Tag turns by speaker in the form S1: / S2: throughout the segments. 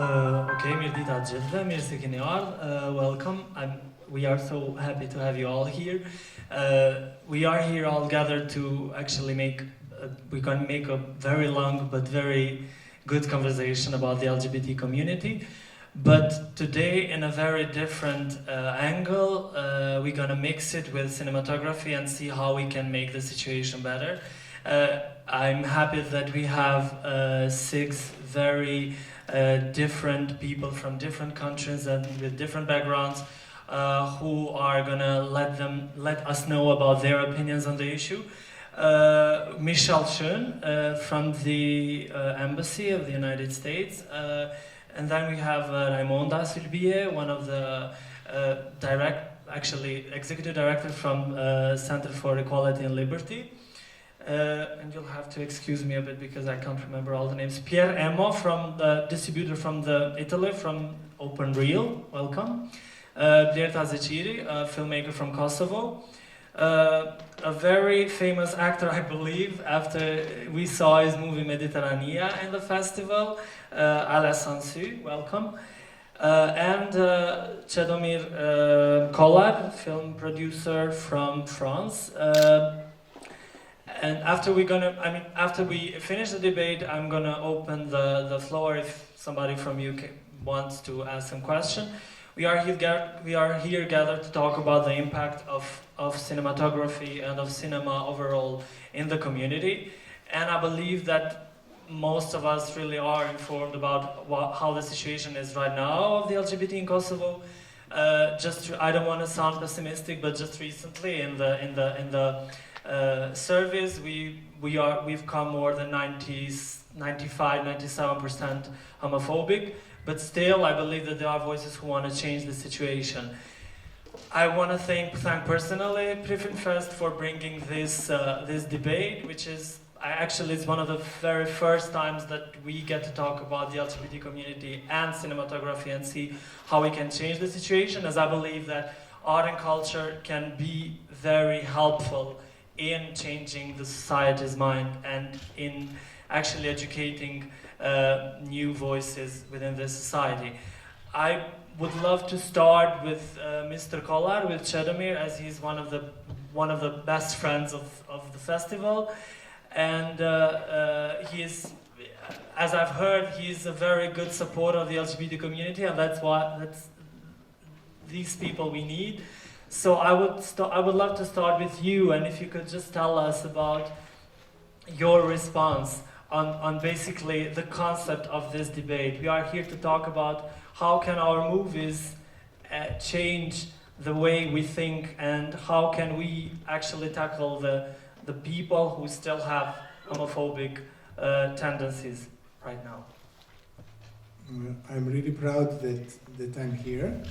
S1: Okay, mirë dita të gjithëve, mirë se keni ardhur. Welcome. We are so happy to have you all here. We are here all gathered to actually we can make a very long but very good conversation about the LGBT community. But today, in a very different angle, we're gonna mix it with cinematography and see how we can make the situation better. I'm happy that we have 6 very different people from different countries and with different backgrounds who are gonna let us know about their opinions on the issue. Michelle Schohn from the Embassy of the United States, and then we have Rajmonda, Sylbije, one of the executive director from Center for Equality and Liberty. And you'll have to excuse me a bit because I can't remember all the names. Pierre Emo from the distributor from Italy, from Open Reel, welcome. Blerta Zeqiri, a filmmaker from Kosovo. A very famous actor, I believe, after we saw his movie Mediterranea in the festival, Alassane Sy, welcome. And Cedomir Kolar, film producer from France. And after we finish the debate, I'm gonna open the floor if somebody from you wants to ask some question. We are here gathered to talk about the impact of cinematography and of cinema overall in the community. And I believe that most of us really are informed about how the situation is right now of the LGBT in Kosovo. I don't want to sound pessimistic, but just recently in the surveys, we've come more than 95-97% homophobic, but still I believe that there are voices who want to change the situation. I want to thank personally PriFest for bringing this debate, which is actually it's one of the very first times that we get to talk about the LGBT community and cinematography and see how we can change the situation, as I believe that art and culture can be very helpful in changing the society's mind and in actually educating new voices within this society. I would love to start with Mr. Kolar, with Cedomir, as he's one of the best friends of the festival, and he is, as I've heard, he's a very good supporter of the LGBT community, and that's these people we need. So I would love to start with you, and if you could just tell us about your response on basically the concept of this debate. We are here to talk about how can our movies change the way we think, and how can we actually tackle the people who still have homophobic tendencies right now.
S2: I'm really proud that I'm here,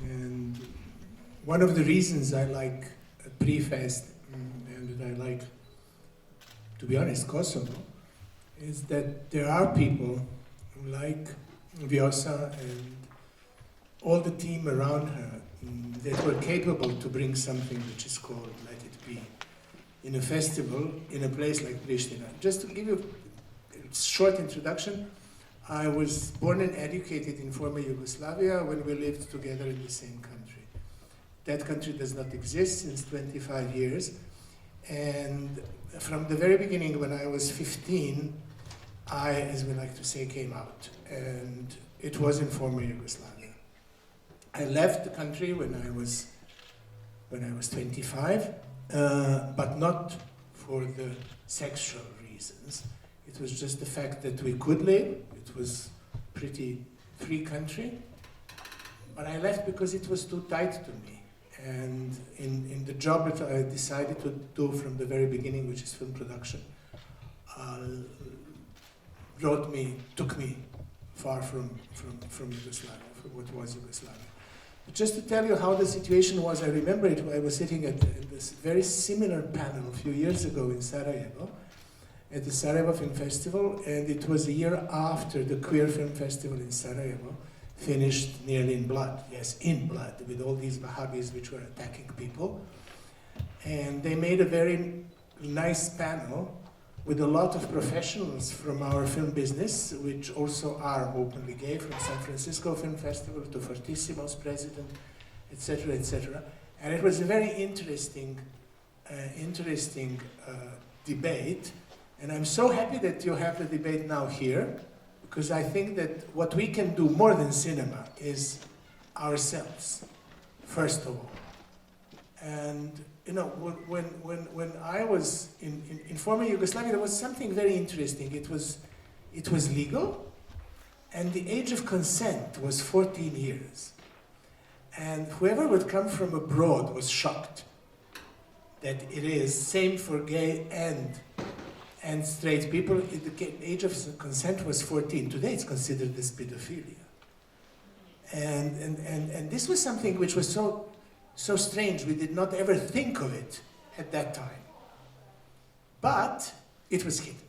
S2: and one of the reasons I like PriFest and that I like, to be honest, Kosovo, is that there are people like Vjosa and all the team around her that were capable to bring something which is called Let It Be in a festival in a place like Pristina. Just to give you a short introduction, I was born and educated in former Yugoslavia when we lived together in the same country. That country does not exist since 25 years. And from the very beginning, when I was 15, I, as we like to say, came out. And it was in former Yugoslavia. I left the country when I was 25, but not for the sexual reasons. It was just the fact that we could live. It was pretty free country. But I left because it was too tight to me. And in the job that I decided to do from the very beginning, which is film production, took me far from Yugoslavia, from what was Yugoslavia. But just to tell you how the situation was, I remember it. I was sitting at this very similar panel a few years ago in Sarajevo, at the Sarajevo Film Festival, and it was a year after the Queer Film Festival in Sarajevo finished nearly in blood, yes, in blood, with all these Wahhabis which were attacking people. And they made a very nice panel with a lot of professionals from our film business, which also are openly gay, from San Francisco Film Festival to Fortissimo's president, etc., etc. And it was a very interesting debate. And I'm so happy that you have the debate now here, because I think that what we can do more than cinema is ourselves, first of all. And you know, when I was in former Yugoslavia, there was something very interesting. It was legal, and the age of consent was 14 years. And whoever would come from abroad was shocked that it is same for gay and straight people. The age of consent was 14. Today it's considered as pedophilia. And this was something which was so strange. We did not ever think of it at that time. But it was hidden.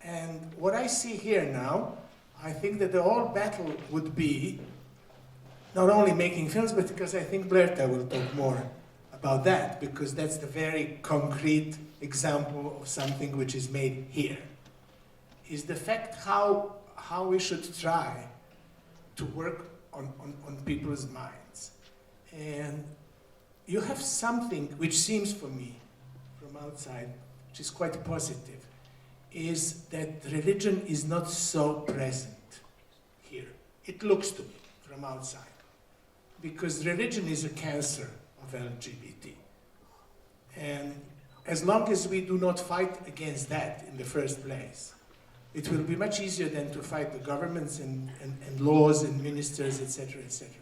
S2: And what I see here now, I think that the whole battle would be not only making films, but because I think Blerta will talk more about that, because that's the very concrete example of something which is made here, is the fact how we should try to work on people's minds. And you have something which seems for me, from outside, which is quite positive, is that religion is not so present here. It looks to me from outside, because religion is a cancer of LGBT. And as long as we do not fight against that in the first place, it will be much easier than to fight the governments and laws and ministers, etc., etc.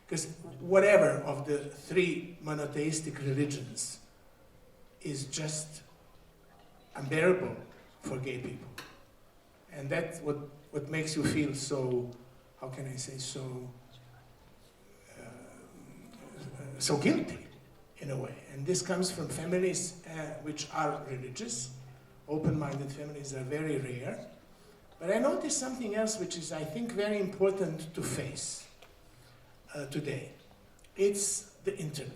S2: Because whatever of the three monotheistic religions is just unbearable for gay people. And that's what makes you feel so, how can I say, so guilty, in a way. And this comes from families which are religious. Open-minded families are very rare. But I noticed something else which is, I think, very important to face today. It's the internet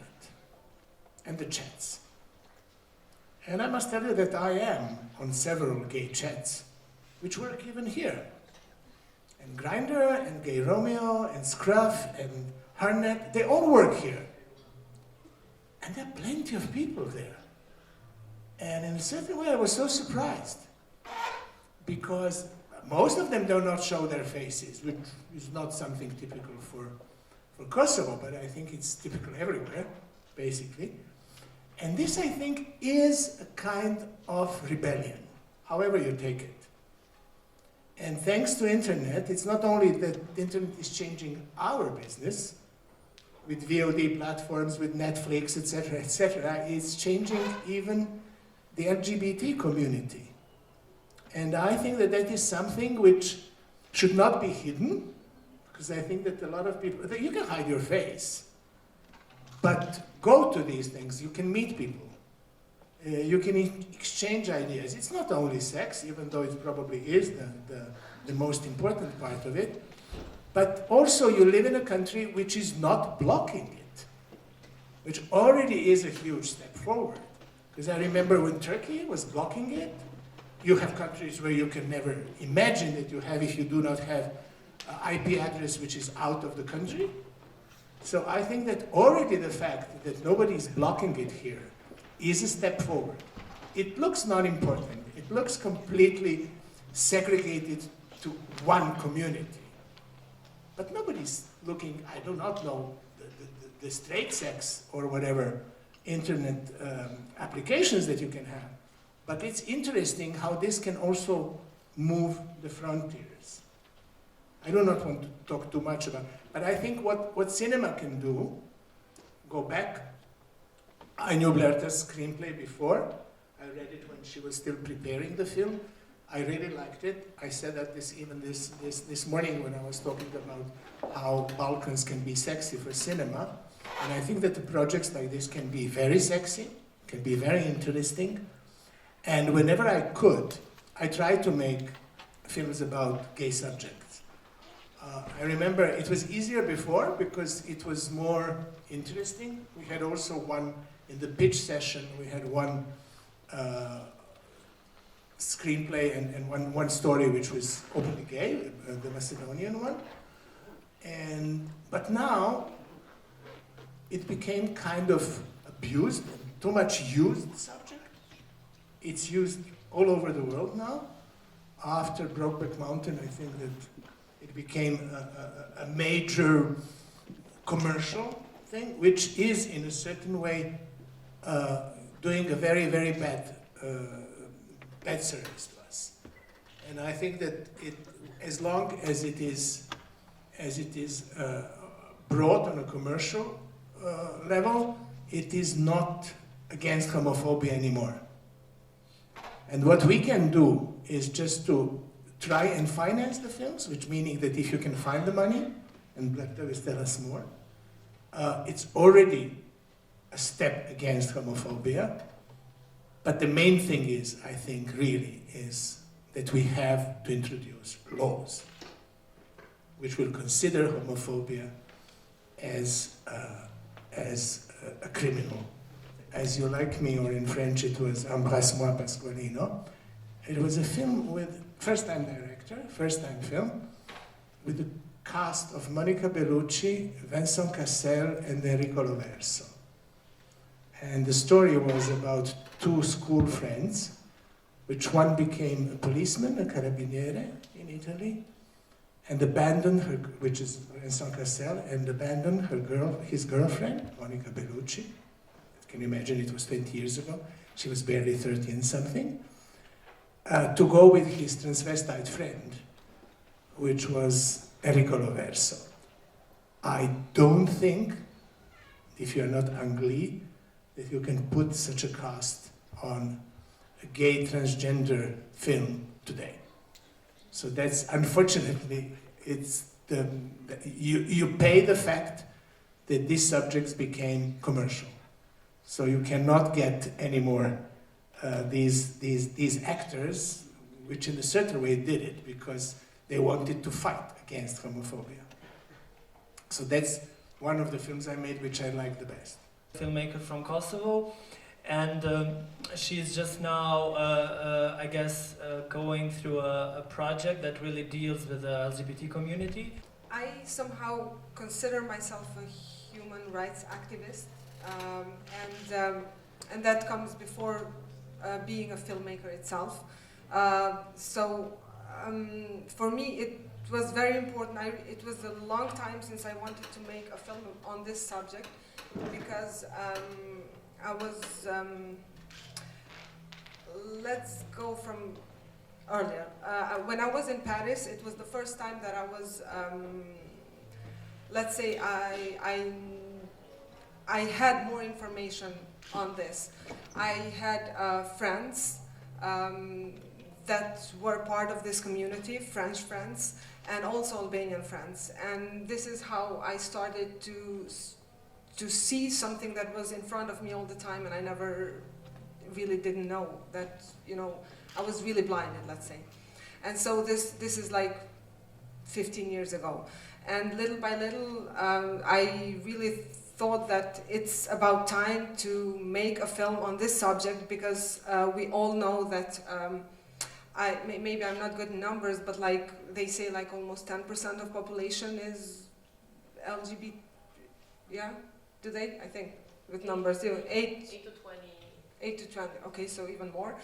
S2: and the chats. And I must tell you that I am on several gay chats, which work even here. And Grindr, and Gay Romeo, and Scruff, and Harnet, they all work here. And there are plenty of people there. And in a certain way, I was so surprised, because most of them do not show their faces, which is not something typical for Kosovo, but I think it's typical everywhere, basically. And this, I think, is a kind of rebellion, however you take it. And thanks to internet, it's not only that the internet is changing our business, with VOD platforms, with Netflix, etc., etc., it's changing even the LGBT community. And I think that that is something which should not be hidden, because I think that a lot of people, you can hide your face, but go to these things, you can meet people, you can exchange ideas. It's not only sex, even though it probably is the most important part of it, but also you live in a country which is not blocking it, which already is a huge step forward. Because I remember when Turkey was blocking it, you have countries where you can never imagine that you have if you do not have an IP address which is out of the country. So I think that already the fact that nobody is blocking it here is a step forward. It looks not important. It looks completely segregated to one community. But nobody's looking, I do not know, the straight sex or whatever internet applications that you can have. But it's interesting how this can also move the frontiers. I do not want to talk too much about it, but I think what cinema can do, go back. I knew Blerta's screenplay before. I read it when she was still preparing the film. I really liked it. I said that this morning when I was talking about how Balkans can be sexy for cinema. And I think that the projects like this can be very sexy, can be very interesting. And whenever I could, I tried to make films about gay subjects. I remember it was easier before because it was more interesting. We had also one, in the pitch session, we had one screenplay and one story which was openly gay, the Macedonian one. But now it became kind of abused, too much used subject. It's used all over the world now. After Brokeback Mountain, I think that it became a major commercial thing, which is in a certain way doing a very, very bad service to us. And I think that as long as it is brought on a commercial level, it is not against homophobia anymore. And what we can do is just to try and finance the films, which meaning that if you can find the money, and Blerta will tell us more, it's already a step against homophobia. But the main thing is, I think, really, is that we have to introduce laws which will consider homophobia as a criminal. As You Like Me, or in French it was Embrasse-moi Pasqualino. It was a film with first-time director, first-time film, with the cast of Monica Bellucci, Vincent Cassel, and Enrico Loverso. And the story was about two school friends, which one became a policeman, a carabiniere in Italy, and abandoned her, which is Vincent Cassel, and abandoned his girlfriend, Monica Bellucci. Can you imagine, it was 20 years ago. She was barely 30 and something. To go with his transvestite friend, which was Enrico Loverso. I don't think, if you're not Angli, that you can put such a cast on a gay transgender film today. So that's, unfortunately, it's you pay the fact that these subjects became commercial. So you cannot get any more these actors, which in a certain way did it because they wanted to fight against homophobia. So that's one of the films I made which I like the best.
S1: Filmmaker from Kosovo, and she's just now, I guess, going through a project that really deals with the LGBT community.
S3: I somehow consider myself a human rights activist. And that comes before being a filmmaker itself. For me, it was very important. It was a long time since I wanted to make a film on this subject because I was. Let's go from earlier. When I was in Paris, it was the first time that I was. Let's say I had more information on this. I had friends that were part of this community, French friends, and also Albanian friends. And this is how I started to see something that was in front of me all the time, and I never really didn't know that, I was really blinded, let's say. And so this is like 15 years ago. And little by little, I really thought that it's about time to make a film on this subject because we all know that maybe I'm not good in numbers, but like they say, like almost 10% of population is LGBT. Yeah, do they? I think with numbers, 8 to 20. 8 to 20. Okay, so even more.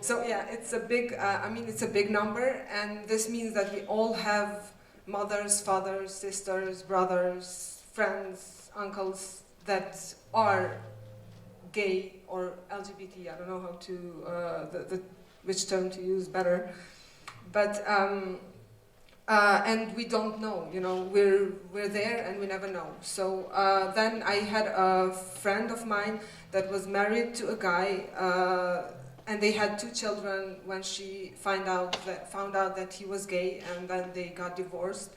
S3: So yeah, it's a big. It's a big number, and this means that we all have mothers, fathers, sisters, brothers, friends, uncles that are gay or LGBT. I don't know how to which term to use better, but and we don't know. We're there and we never know. So then I had a friend of mine that was married to a guy, and they had 2 children when she found out that he was gay, and then they got divorced.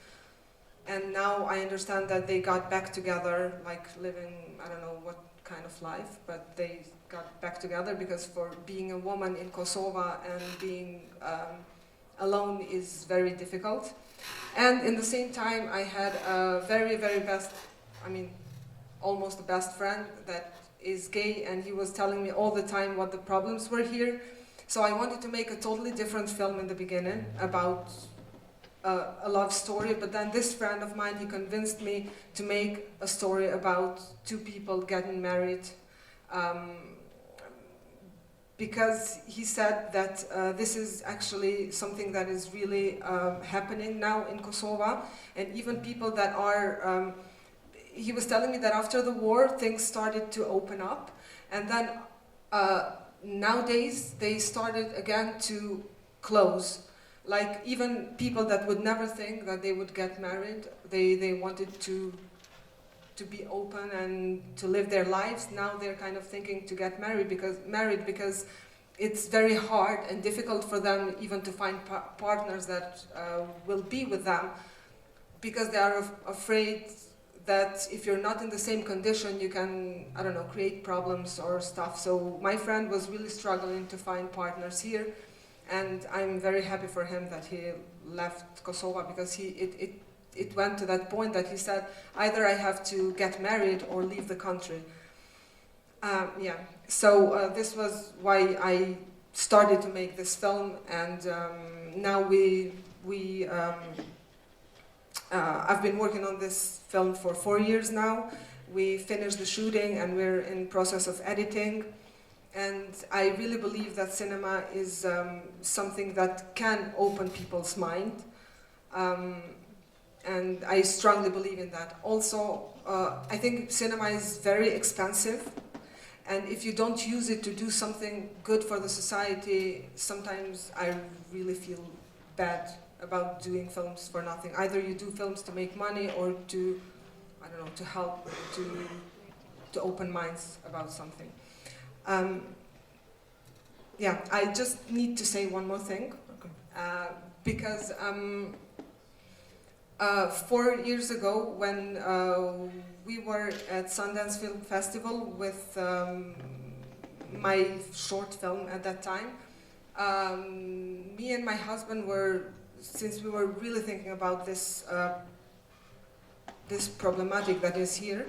S3: And now I understand that they got back together, like living, I don't know what kind of life, but they got back together because for being a woman in Kosovo and being alone is very difficult. And in the same time, I had a very, very best, almost a best friend that is gay, and he was telling me all the time what the problems were here. So I wanted to make a totally different film in the beginning about a love story, but then this friend of mine, he convinced me to make a story about two people getting married, because he said that this is actually something that is really happening now in Kosovo, and even people that are, he was telling me that after the war things started to open up, and then nowadays they started again to close. Like even people that would never think that they would get married, they wanted to be open and to live their lives. Now they're kind of thinking to get married because it's very hard and difficult for them even to find partners that will be with them, because they are afraid that if you're not in the same condition, you can, I don't know, create problems or stuff. So my friend was really struggling to find partners here, and I'm very happy for him that he left Kosovo, because it went to that point that he said, either I have to get married or leave the country. Yeah, so this was why I started to make this film, and now I've been working on this film for 4 years now. We finished the shooting and we're in process of editing. And I really believe that cinema is something that can open people's mind. And I strongly believe in that. Also, I think cinema is very expensive. And if you don't use it to do something good for the society, sometimes I really feel bad about doing films for nothing. Either you do films to make money or to, I don't know, to help, to open minds about something. Yeah, I just need to say one more thing, because 4 years ago when we were at Sundance Film Festival with my short film at that time, me and my husband were, since we were really thinking about this this problematic that is here,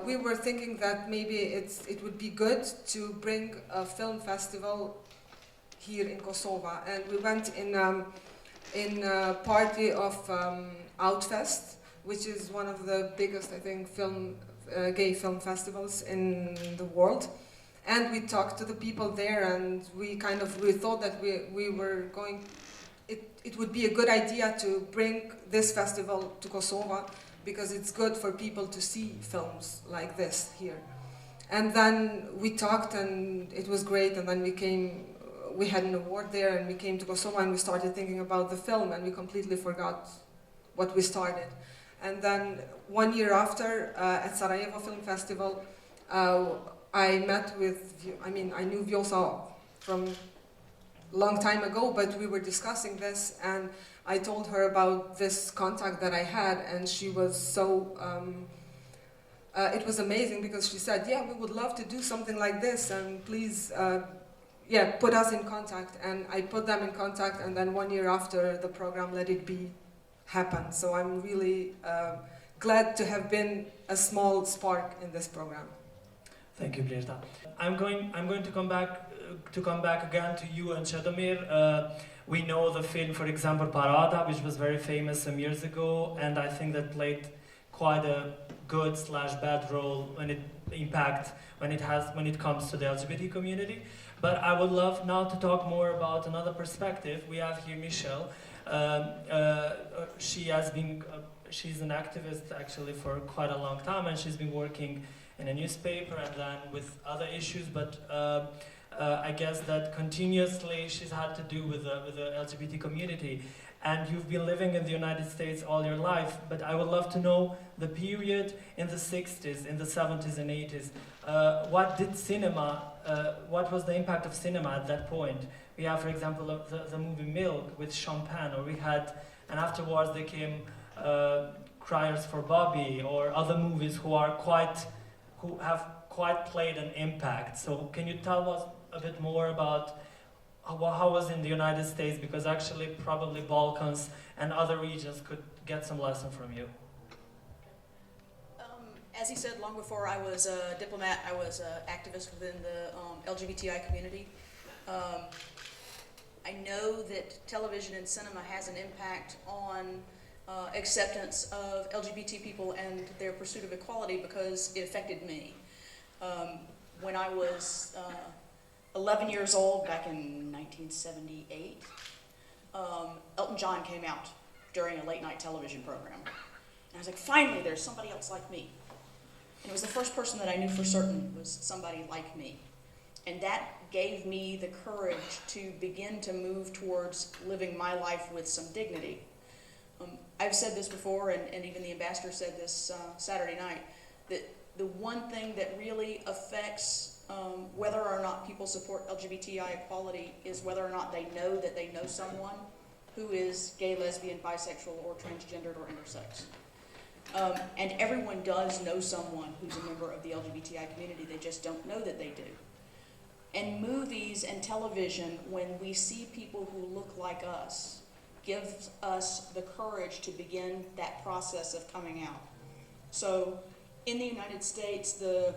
S3: we were thinking that maybe it would be good to bring a film festival here in Kosovo, and we went in a party of Outfest, which is one of the biggest, I think, gay film festivals in the world. And we talked to the people there, and we thought that we were going. It would be a good idea to bring this festival to Kosovo, because it's good for people to see films like this here. And then we talked, and it was great, and then we had an award there, and we came to Kosovo, and we started thinking about the film, and we completely forgot what we started. And then 1 year after, at Sarajevo Film Festival, I met with, I knew Vjosa from a long time ago, but we were discussing this, and I told her about this contact that I had, and she was so, it was amazing, because she said, yeah, we would love to do something like this, and please, yeah, put us in contact. And I put them in contact, and then 1 year after, the program Let It Be happened. So I'm really glad to have been a small spark in this program.
S1: Thank you, Blerta. I'm going to come back again to you and Cedomir. We know the film, for example, Parada, which was very famous some years ago, and I think that played quite a good/bad role when it comes to the LGBT community. But I would love now to talk more about another perspective. We have here Michelle. She's an activist actually for quite a long time, and she's been working in a newspaper and then with other issues, but I guess that continuously she's had to do with the LGBT community. And you've been living in the United States all your life, but I would love to know the period in the 60s, in the 70s and 80s. What was the impact of cinema at that point? We have, for example, the movie Milk with Sean Penn, or and afterwards there came Criers for Bobby, or other movies who have quite played an impact. So can you tell us a bit more about how was in the United States, because actually probably Balkans and other regions could get some lesson from you.
S4: As he said, long before I was a diplomat, I was an activist within the LGBTI community. I know that television and cinema has an impact on acceptance of LGBT people and their pursuit of equality because it affected me. When I was 11 years old, back in 1978, Elton John came out during a late night television program. And I was like, finally, there's somebody else like me. And it was the first person that I knew for certain was somebody like me. And that gave me the courage to begin to move towards living my life with some dignity. I've said this before, and even the ambassador said this Saturday night, that the one thing that really affects whether or not people support LGBTI equality is whether or not they know someone who is gay, lesbian, bisexual, or transgendered, or intersex. And everyone does know someone who's a member of the LGBTI community, they just don't know that they do. And movies and television, when we see people who look like us, gives us the courage to begin that process of coming out. So in the United States, the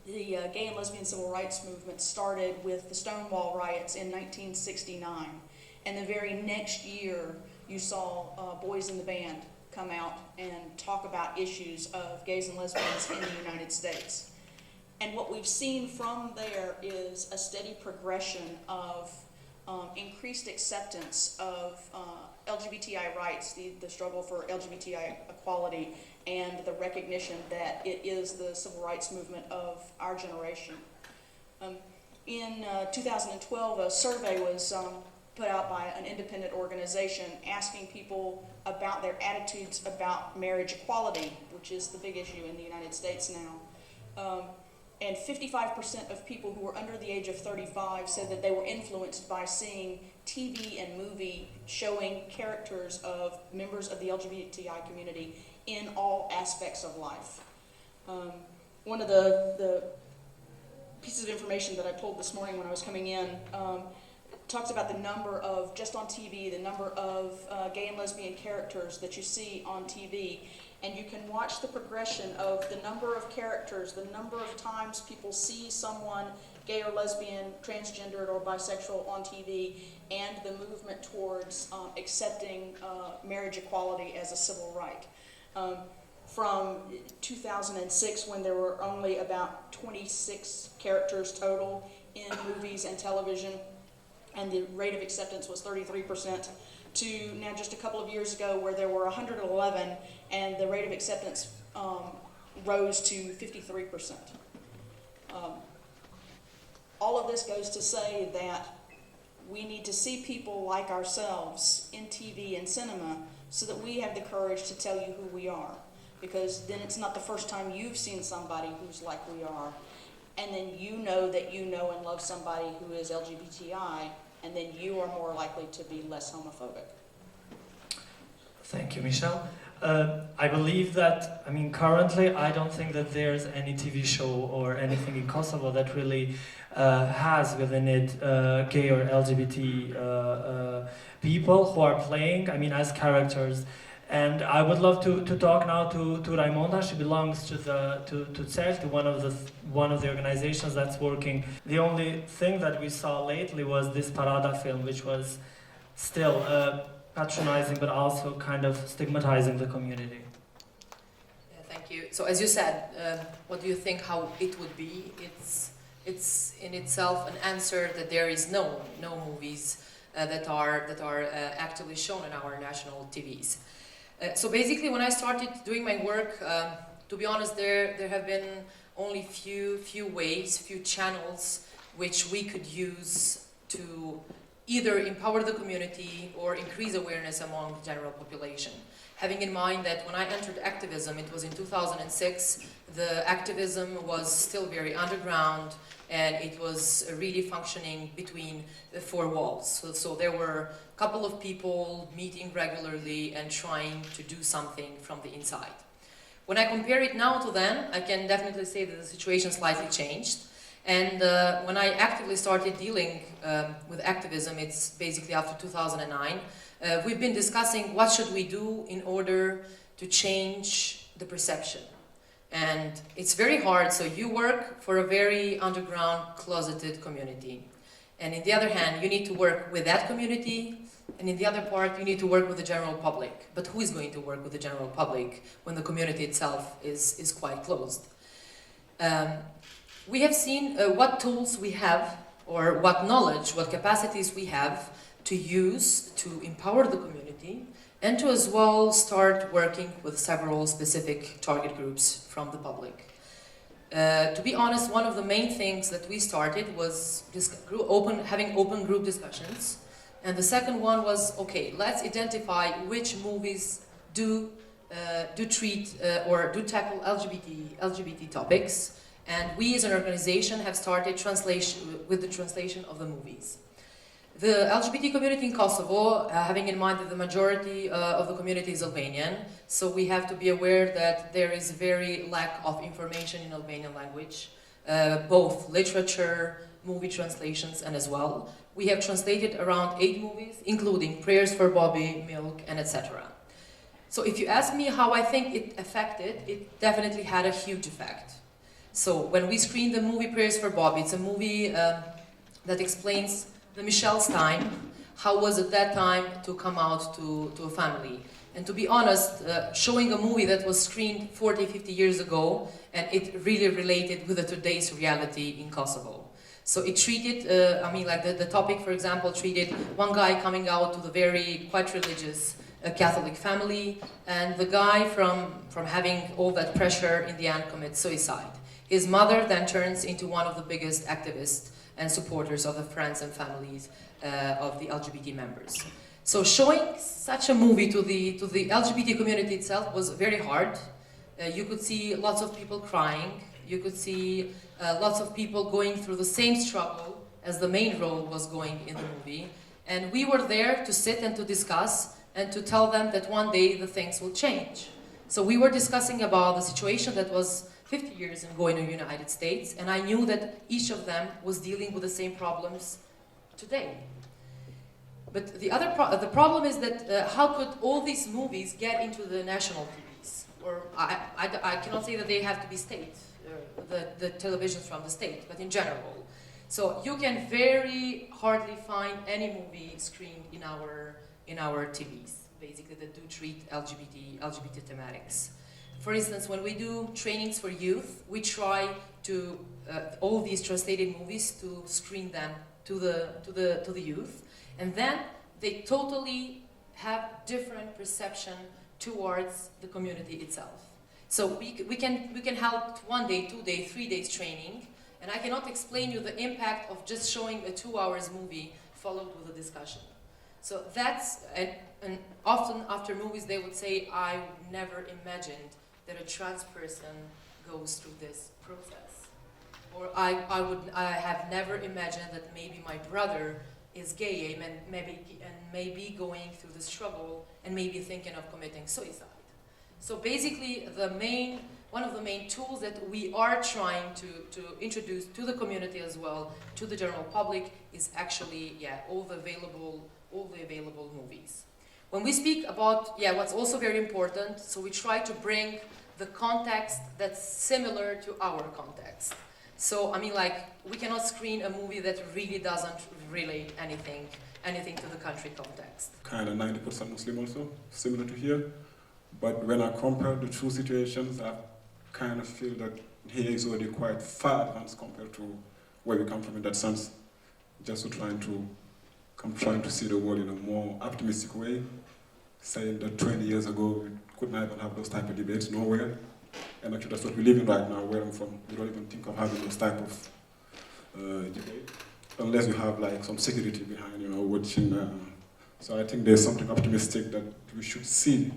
S4: gay and lesbian civil rights movement started with the Stonewall riots in 1969. And the very next year, you saw Boys in the Band come out and talk about issues of gays and lesbians in the United States. And what we've seen from there is a steady progression of increased acceptance of LGBTI rights, the struggle for LGBTI equality, and the recognition that it is the civil rights movement of our generation. In 2012, a survey was put out by an independent organization asking people about their attitudes about marriage equality, which is the big issue in the United States now. And 55% of people who were under the age of 35 said that they were influenced by seeing TV and movie showing characters of members of the LGBTI community in all aspects of life. One of the pieces of information that I pulled this morning when I was coming in talks about the number of, just on TV, the number of gay and lesbian characters that you see on TV. And you can watch the progression of the number of characters, the number of times people see someone gay or lesbian, transgendered, or bisexual on TV, and the movement towards accepting marriage equality as a civil right. From 2006, when there were only about 26 characters total in movies and television, and the rate of acceptance was 33%, to now just a couple of years ago where there were 111 and the rate of acceptance rose to 53%. All of this goes to say that we need to see people like ourselves in TV and cinema so that we have the courage to tell you who we are. Because then it's not the first time you've seen somebody who's like we are, and then you know that you know and love somebody who is LGBTI, and then you are more likely to be less homophobic.
S1: Thank you, Michelle. I believe that, currently I don't think that there's any TV show or anything in Kosovo that really has within it gay or LGBT people who are playing, as characters. And I would love to talk now to Rajmonda. She belongs to CERT, to one of the organizations that's working. The only thing that we saw lately was this Parada film, which was still patronizing, but also kind of stigmatizing the community.
S5: Yeah, thank you. So as you said, what do you think how it would be? It's in itself an answer that there is no movies that are actively shown in our national TVs. So basically, when I started doing my work, to be honest, there have been only few ways, few channels which we could use to either empower the community or increase awareness among the general population. Having in mind that when I entered activism, it was in 2006, the activism was still very underground and it was really functioning between the four walls. So there were a couple of people meeting regularly and trying to do something from the inside. When I compare it now to then, I can definitely say that the situation slightly changed. And when I actively started dealing with activism, it's basically after 2009, we've been discussing what should we do in order to change the perception. And it's very hard, so you work for a very underground, closeted community. And in the other hand, you need to work with that community, and in the other part, you need to work with the general public. But who is going to work with the general public when the community itself is quite closed? We have seen what tools we have, or what knowledge, what capacities we have to use to empower the community, and to as well start working with several specific target groups from the public. To be honest, one of the main things that we started was having open group discussions. And the second one was, okay, let's identify which movies do treat or do tackle LGBT topics. And we as an organization have started with the translation of the movies. The LGBT community in Kosovo, having in mind that the majority of the community is Albanian, so we have to be aware that there is very lack of information in Albanian language, both literature, movie translations, and as well. We have translated around 8 movies, including Prayers for Bobby, Milk, and etc. So if you ask me how I think it affected, it definitely had a huge effect. So when we screened the movie Prayers for Bobby, it's a movie that explains the Michelle time, how was it that time to come out to a family. And to be honest, showing a movie that was screened 40, 50 years ago, and it really related with today's reality in Kosovo. So it treated, the topic, for example, treated one guy coming out to the very quite religious Catholic family, and the guy from having all that pressure in the end commits suicide. His mother then turns into one of the biggest activists and supporters of the friends and families of the LGBT members. So showing such a movie to the LGBT community itself was very hard. You could see lots of people crying. You could see lots of people going through the same struggle as the main role was going in the movie. And we were there to sit and to discuss and to tell them that one day the things will change. So we were discussing about the situation that was 50 years ago in the United States, and I knew that each of them was dealing with the same problems today. But the problem is that how could all these movies get into the national TVs? Or I cannot say that they have to be state, the televisions from the state, but in general. So you can very hardly find any movie screened in our TVs, basically, that do treat LGBT thematics. For instance, when we do trainings for youth, we try to all these translated movies to screen them to the youth, and then they totally have different perception towards the community itself. So we can help 1 day, 2 day, 3 days training, and I cannot explain you the impact of just showing a 2 hours movie followed with a discussion. So that's and often after movies they would say, I never imagined that a trans person goes through this process. Or I have never imagined that maybe my brother is gay and maybe going through the struggle and maybe thinking of committing suicide. So basically one of the main tools that we are trying to introduce to the community as well, to the general public, is actually all the available movies. When we speak about, what's also very important, so we try to bring the context that's similar to our context. So, we cannot screen a movie that really doesn't relate anything to the country context.
S6: Kind of 90% Muslim also, similar to here. But when I compare the two situations, I kind of feel that here is already quite far advanced compared to where we come from in that sense. Just trying to see the world in a more optimistic way, saying that 20 years ago we couldn't even have those type of debates nowhere. And actually that's what we live in right now, where I'm from. We don't even think of having those type of debate, unless you have like some security behind, watching. So I think there's something optimistic that we should see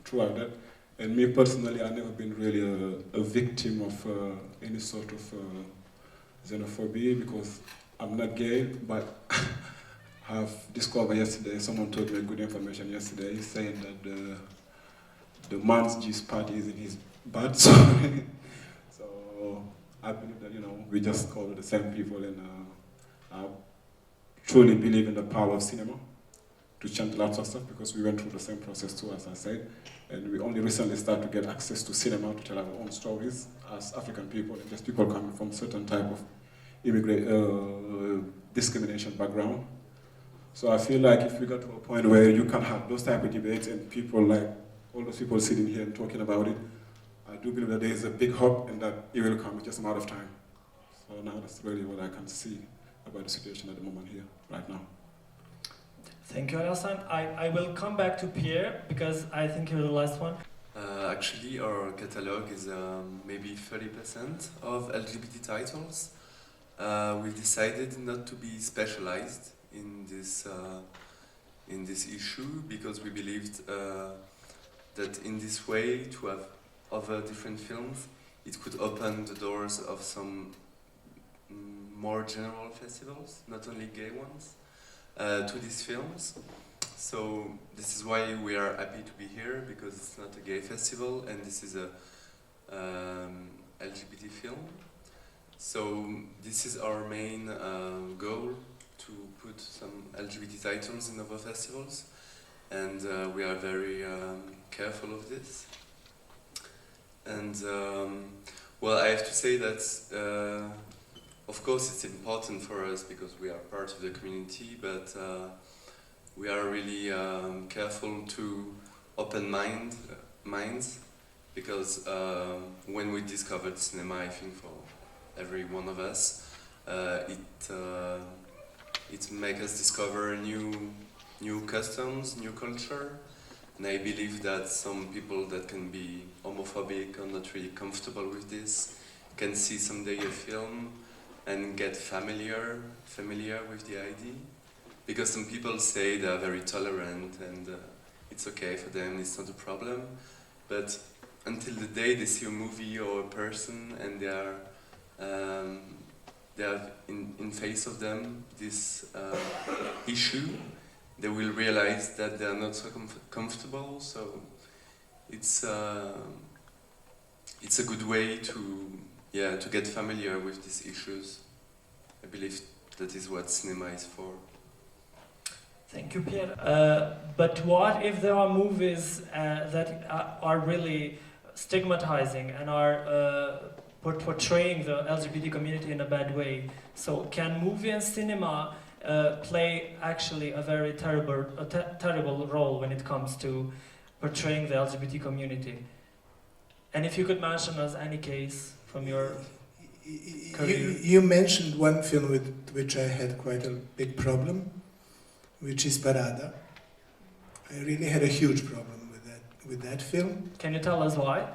S6: throughout that. And me personally, I've never been really a victim of any sort of xenophobia, because I'm not gay, but I've discovered yesterday, someone told me good information yesterday, saying that the man's G's party is in his butt. So I believe that, we just call the same people, and I truly believe in the power of cinema to change lots of stuff, because we went through the same process too, as I said, and we only recently started to get access to cinema to tell our own stories as African people, and just people coming from certain type of discrimination background. So I feel like if we got to a point where you can have those type of debates and people like all those people sitting here and talking about it, I do believe that there is a big hope and that it will come. It's just a matter of time. So now that's really what I can see about the situation at the moment here, right now.
S1: Thank you, Alassane. I will come back to Pierre because I think you're the last one.
S7: Actually, our catalog is maybe 30% of LGBT titles. We decided not to be specialized in this issue because we believed that in this way, to have other different films, it could open the doors of some more general festivals, not only gay ones, to these films. So this is why we are happy to be here, because it's not a gay festival and this is a LGBT film. So this is our main goal, to put some LGBT titles in other festivals, and we are very careful of this. And well, I have to say that of course it's important for us because we are part of the community, but we are really careful to open minds, because when we discovered cinema, I think for every one of us, it makes us discover new customs, new culture, and I believe that some people that can be homophobic or not really comfortable with this can see someday a film and get familiar with the idea. Because some people say they are very tolerant and it's okay for them, it's not a problem. But until the day they see a movie or a person and they have in face of them this issue, they will realize that they are not so comfortable. So it's a good way to get familiar with these issues. I believe that is what cinema is for.
S1: Thank you, Pierre. But what if there are movies that are really stigmatizing and are portraying the LGBT community in a bad way? So can movie and cinema play actually a very terrible role when it comes to portraying the LGBT community? And if you could mention us any case from your career.
S2: You mentioned one film with which I had quite a big problem, which is Parada. I really had a huge problem with that film.
S1: Can you tell us why?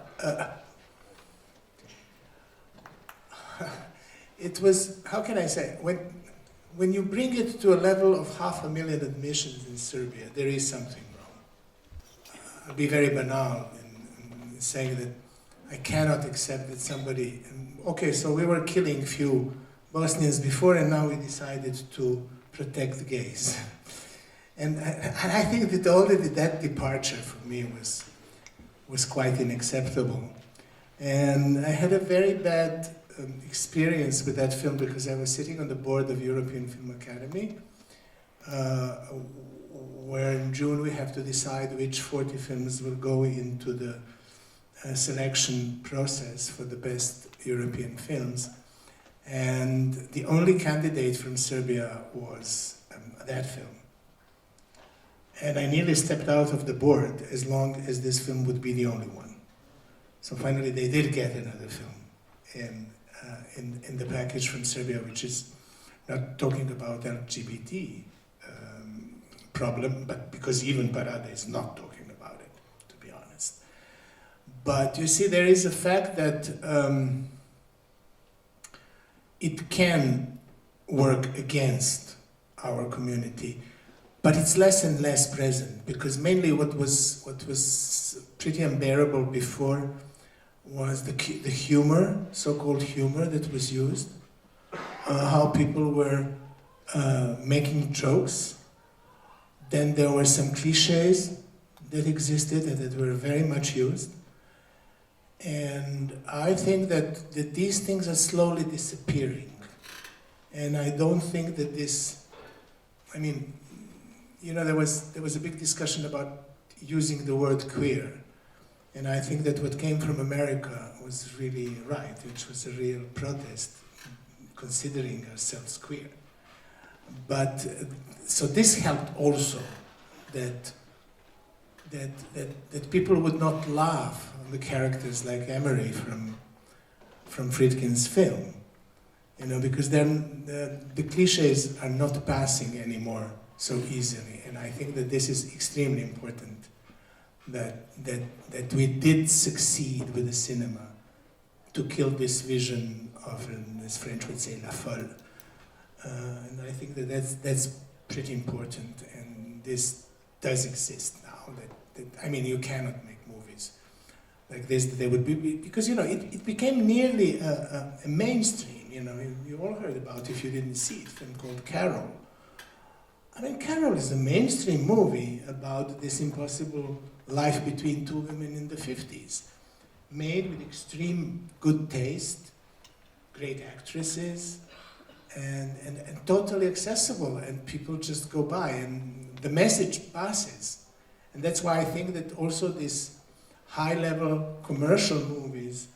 S2: It was, how can I say, when you bring it to a level of 500,000 admissions in Serbia, there is something wrong. I'll be very banal in saying that I cannot accept that somebody, okay, so we were killing few Bosnians before and now we decided to protect the gays. And I think that already that departure for me was quite unacceptable. And I had a very bad experience with that film because I was sitting on the board of European Film Academy, where in June we have to decide which 40 films will go into the selection process for the best European films. And the only candidate from Serbia was that film. And I nearly stepped out of the board as long as this film would be the only one. So finally they did get another film in the package from Serbia, which is not talking about LGBT problem, but because even Parada is not talking about it, to be honest. But you see, there is a fact that it can work against our community, but it's less and less present, because mainly what was pretty unbearable before was the humor, so-called humor that was used, how people were making jokes. Then there were some cliches that existed and that were very much used. And I think that these things are slowly disappearing. And I don't think that this, I mean, you know, there was a big discussion about using the word queer. And I think that what came from America was really right, which was a real protest, considering ourselves queer. But so this helped also that people would not laugh on the characters like Emery from Friedkin's film, you know, because then the cliches are not passing anymore so easily, and I think that this is extremely important. That we did succeed with the cinema to kill this vision of, as French would say, la folle, and I think that that's pretty important, and this does exist now. I mean, you cannot make movies like this. They would be, because, you know, it became nearly a mainstream. You know, you all heard about, if you didn't see it, a film called Carol. I mean, Carol is a mainstream movie about this impossible life between two women in the 50s, made with extreme good taste, great actresses, and totally accessible, and people just go by, and the message passes. And that's why I think that also these high-level commercial movies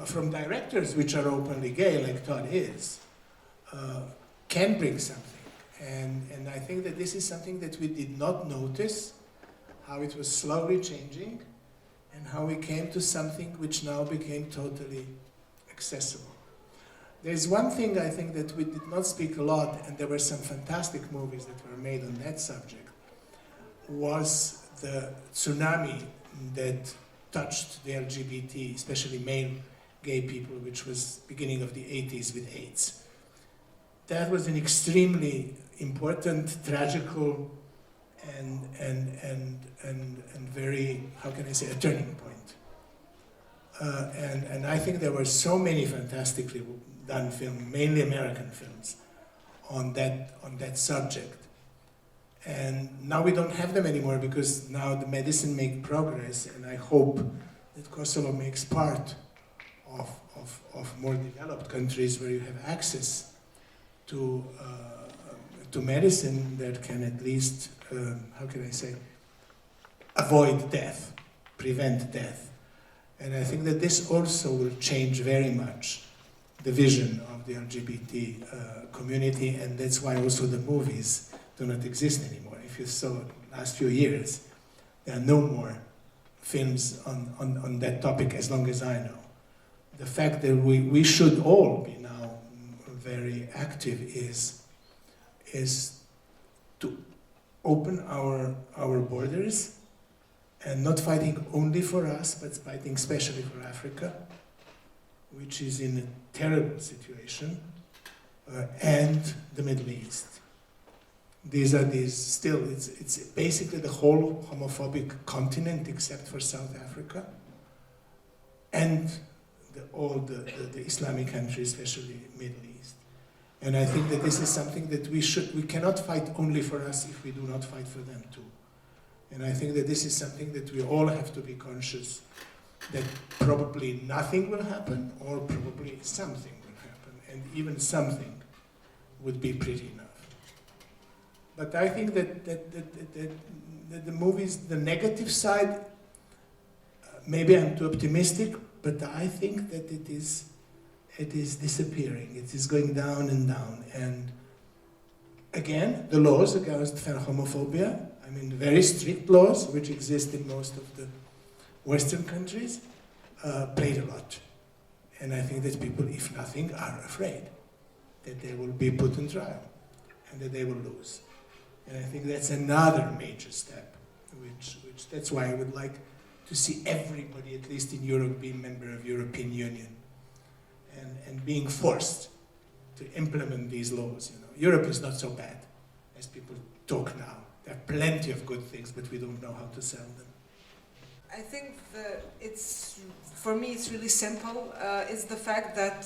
S2: from directors which are openly gay, like Todd is, can bring something. And I think that this is something that we did not notice, how it was slowly changing, and how we came to something which now became totally accessible. There's one thing I think that we did not speak a lot, and there were some fantastic movies that were made on that subject, was the tsunami that touched the LGBT, especially male gay people, which was beginning of the 80s with AIDS. That was an extremely important, tragical, and very, how can I say, a turning point. And I think there were so many fantastically done films, mainly American films, on that subject. And now we don't have them anymore because now the medicine makes progress, and I hope that Kosovo makes part of more developed countries where you have access to medicine that can at least, how can I say, avoid death, prevent death. And I think that this also will change very much the vision of the LGBT community, and that's why also the movies do not exist anymore. If you saw the last few years, there are no more films on that topic as long as I know. The fact that we should all be now very active is to open our borders and not fighting only for us, but fighting especially for Africa, which is in a terrible situation, and the Middle East. It's basically the whole homophobic continent except for South Africa, and all the Islamic countries, especially Middle East. And I think that this is something that we cannot fight only for us if we do not fight for them too. And I think that this is something that we all have to be conscious that probably nothing will happen, or probably something will happen, and even something would be pretty enough. But I think that the movies, the negative side, maybe I'm too optimistic, but I think that it is disappearing. It is going down and down. And again, the laws against homophobia, I mean, very strict laws, which exist in most of the Western countries, played a lot. And I think that people, if nothing, are afraid that they will be put on trial and that they will lose. And I think that's another major step, which that's why I would like to see everybody, at least in Europe, be a member of European Union and being forced to implement these laws. You know, Europe is not so bad as people talk now. There are plenty of good things, but we don't know how to sell them.
S3: I think for me it's really simple. It's the fact that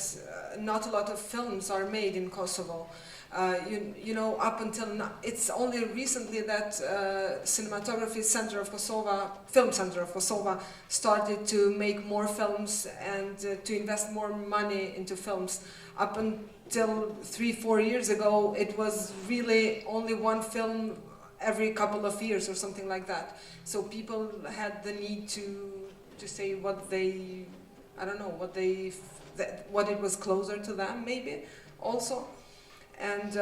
S3: not a lot of films are made in Kosovo. You know, up until now, it's only recently that Cinematography Center of Kosovo, Film Center of Kosovo, started to make more films and to invest more money into films. Up until 3-4 years ago, it was really only one film every couple of years or something like that. So people had the need to say what they, I don't know, what it was closer to them maybe also. and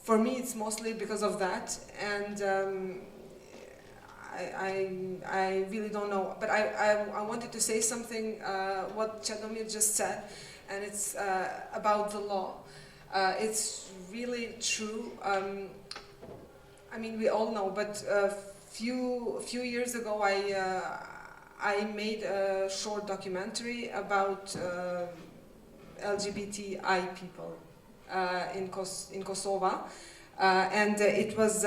S3: for me it's mostly because of that, and I really don't know, but I wanted to say something, what Cedomir just said, and it's about the law. It's really true. I mean, we all know, but a few years ago I made a short documentary about LGBTI people in Kosovo, and it was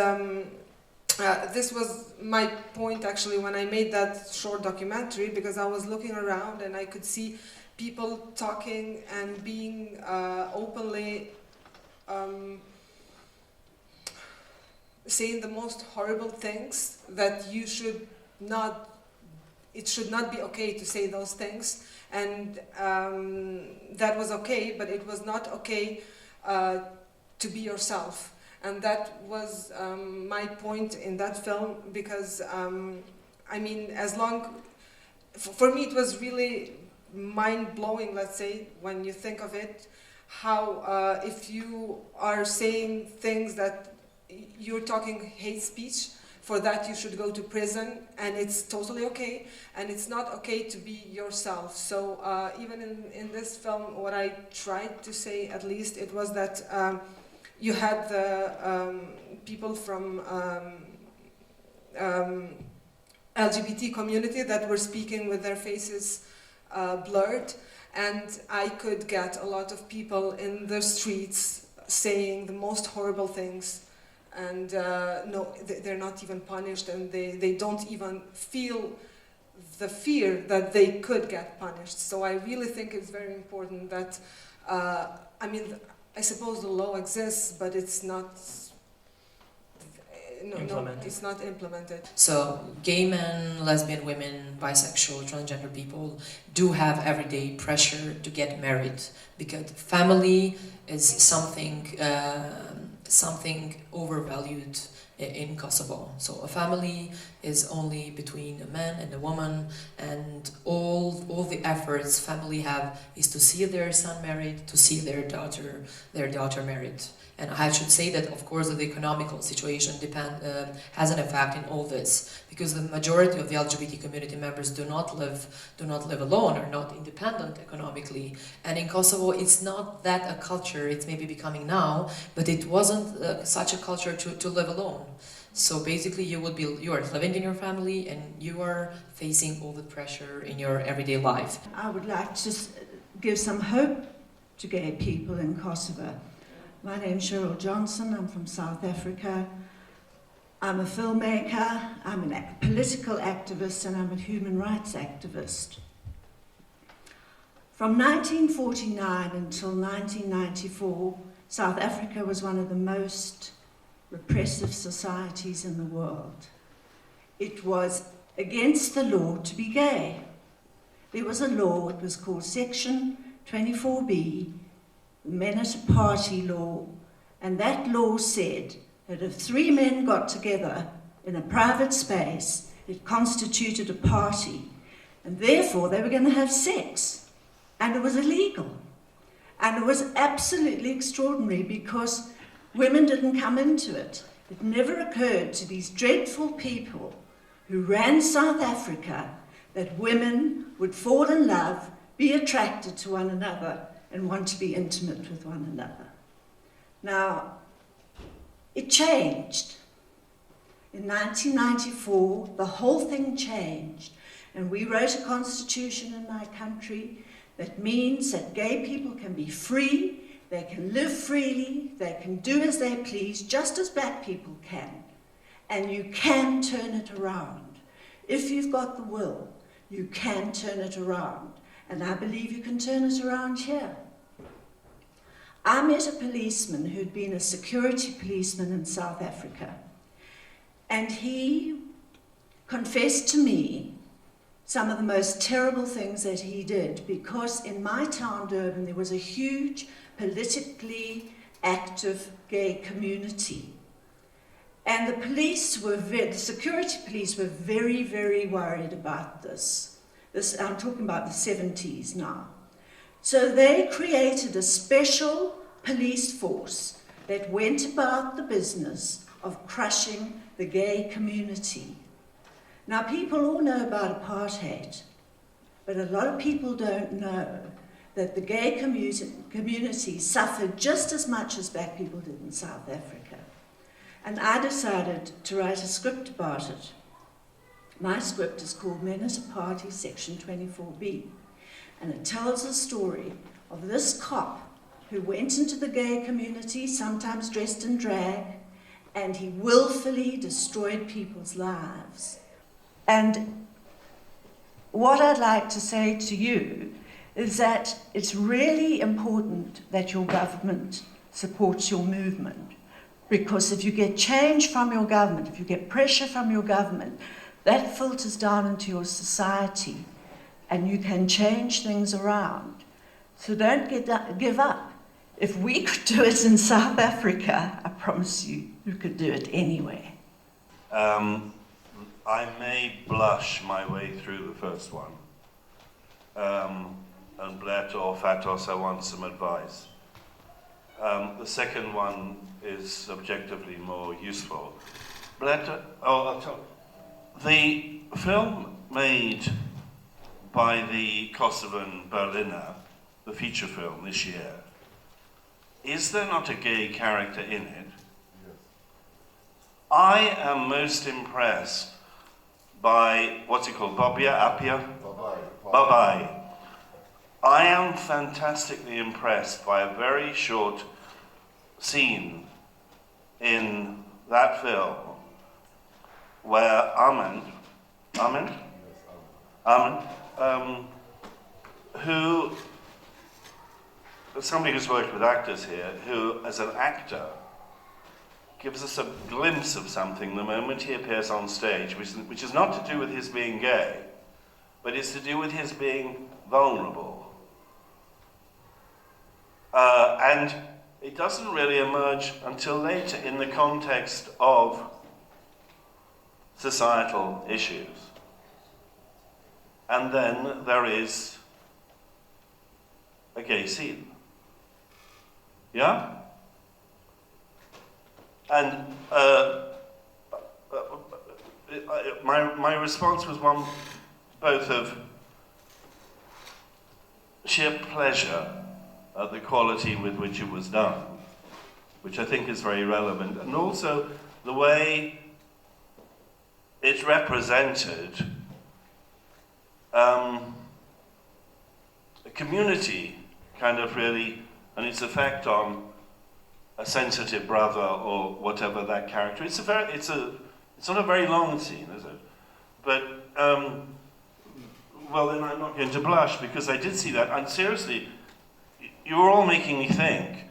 S3: this was my point actually when I made that short documentary, because I was looking around and I could see people talking and being openly saying the most horrible things that it should not be okay to say those things, and that was okay, but it was not okay to be yourself. And that was my point in that film, because I mean, for me it was really mind-blowing, let's say, when you think of it, how if you are saying things that you're talking hate speech, for that you should go to prison, and it's totally okay, and it's not okay to be yourself. So even in this film, what I tried to say, at least, it was that you had the people from LGBT community that were speaking with their faces blurred, and I could get a lot of people in the streets saying the most horrible things, and no, they're not even punished, and they don't even feel the fear that they could get punished. So I really think it's very important that, I mean, I suppose the law exists, but it's not it's not implemented.
S5: So gay men, lesbian women, bisexual, transgender people do have everyday pressure to get married, because family is something overvalued in Kosovo. So a family is only between a man and a woman, and all the efforts family have is to see their son married, to see their daughter married. And I should say that, of course, the economical situation has an effect in all this, because the majority of the LGBT community members do not live alone, or not independent economically. And in Kosovo, it's not that a culture. It's maybe becoming now, but it wasn't such a culture to live alone. So basically, you are living in your family, and you are facing all the pressure in your everyday life.
S8: I would like to give some hope to gay people in Kosovo. My name's Cheryl Johnson, I'm from South Africa. I'm a filmmaker, I'm a political activist, and I'm a human rights activist. From 1949 until 1994, South Africa was one of the most repressive societies in the world. It was against the law to be gay. There was a law, it was called Section 24B, the Men at a Party law, and that law said that if 3 men got together in a private space, it constituted a party, and therefore they were going to have sex, and it was illegal. And it was absolutely extraordinary, because women didn't come into it. It never occurred to these dreadful people who ran South Africa that women would fall in love, be attracted to one another, and want to be intimate with one another. Now, it changed. In 1994, the whole thing changed, and we wrote a constitution in my country that means that gay people can be free, they can live freely, they can do as they please, just as black people can. And you can turn it around. If you've got the will, you can turn it around. And I believe you can turn it around here. I met a policeman who'd been a security policeman in South Africa, and he confessed to me some of the most terrible things that he did, because in my town, Durban, there was a huge politically active gay community. And the security police were very, very worried about this. I'm talking about the 70s now. So they created a special police force that went about the business of crushing the gay community. Now, people all know about apartheid, but a lot of people don't know that the gay community suffered just as much as black people did in South Africa. And I decided to write a script about it. My script is called Men at a Party, Section 24B, and it tells the story of this cop who went into the gay community, sometimes dressed in drag, and he willfully destroyed people's lives. And what I'd like to say to you is that it's really important that your government supports your movement, because if you get change from your government, if you get pressure from your government, that filters down into your society and you can change things around. So don't give up. If we could do it in South Africa, I promise you, you could do it anywhere.
S9: I may blush my way through the first one. And Blerta or Fatos, I want some advice. The second one is objectively more useful. Blerta, the film made by the Kosovan Berliner, the feature film this year, is there not a gay character in it? Yes. I am most impressed by, what's it called, Apia? Babai. I am fantastically impressed by a very short scene in that film where Armand, who, somebody who's worked with actors here, who as an actor gives us a glimpse of something the moment he appears on stage, which is not to do with his being gay, but it's to do with his being vulnerable. And it doesn't really emerge until later in the context of societal issues. And then there is a gay scene. Yeah? And my response was one both of sheer pleasure at the quality with which it was done, which I think is very relevant, and also the way it represented a community kind of really, and its effect on a sensitive brother or whatever that character. It's not a very long scene, is it? But well, then I'm not going to blush because I did see that, and seriously, you were all making me think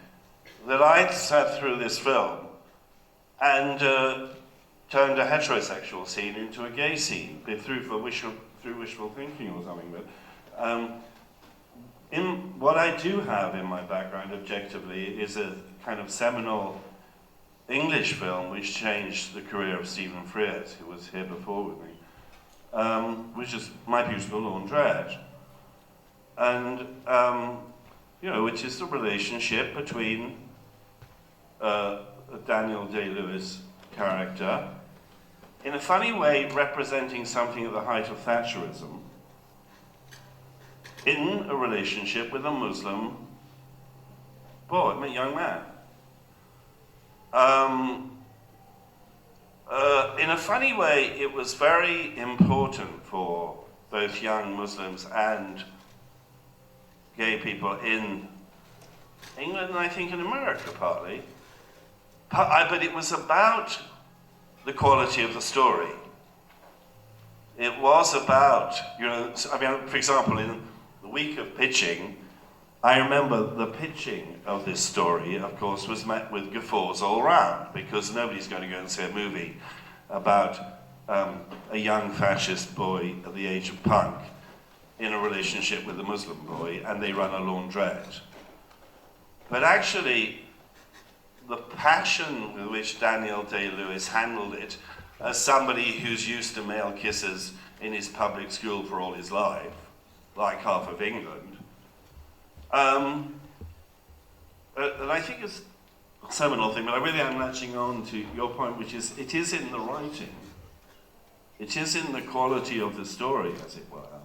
S9: that I'd sat through this film and turned a heterosexual scene into a gay scene through wishful thinking or something. But in what I do have in my background, objectively, is a kind of seminal English film which changed the career of Stephen Frears, who was here before with me, which is My Beautiful Laundrette, and which is the relationship between a Daniel Day-Lewis character, in a funny way representing something at the height of Thatcherism, in a relationship with a Muslim boy, young man. In a funny way, it was very important for both young Muslims and gay people in England, and I think in America partly. But it was about the quality of the story. It was about, for example, in the week of pitching, I remember the pitching of this story, of course, was met with guffaws all round, because nobody's going to go and see a movie about a young fascist boy at the age of punk in a relationship with a Muslim boy, and they run a laundrette. But actually, the passion with which Daniel Day-Lewis handled it, as somebody who's used to male kisses in his public school for all his life, like half of England, but I think it's a seminal thing, but I really am latching on to your point, which is, it is in the writing. It is in the quality of the story, as it were.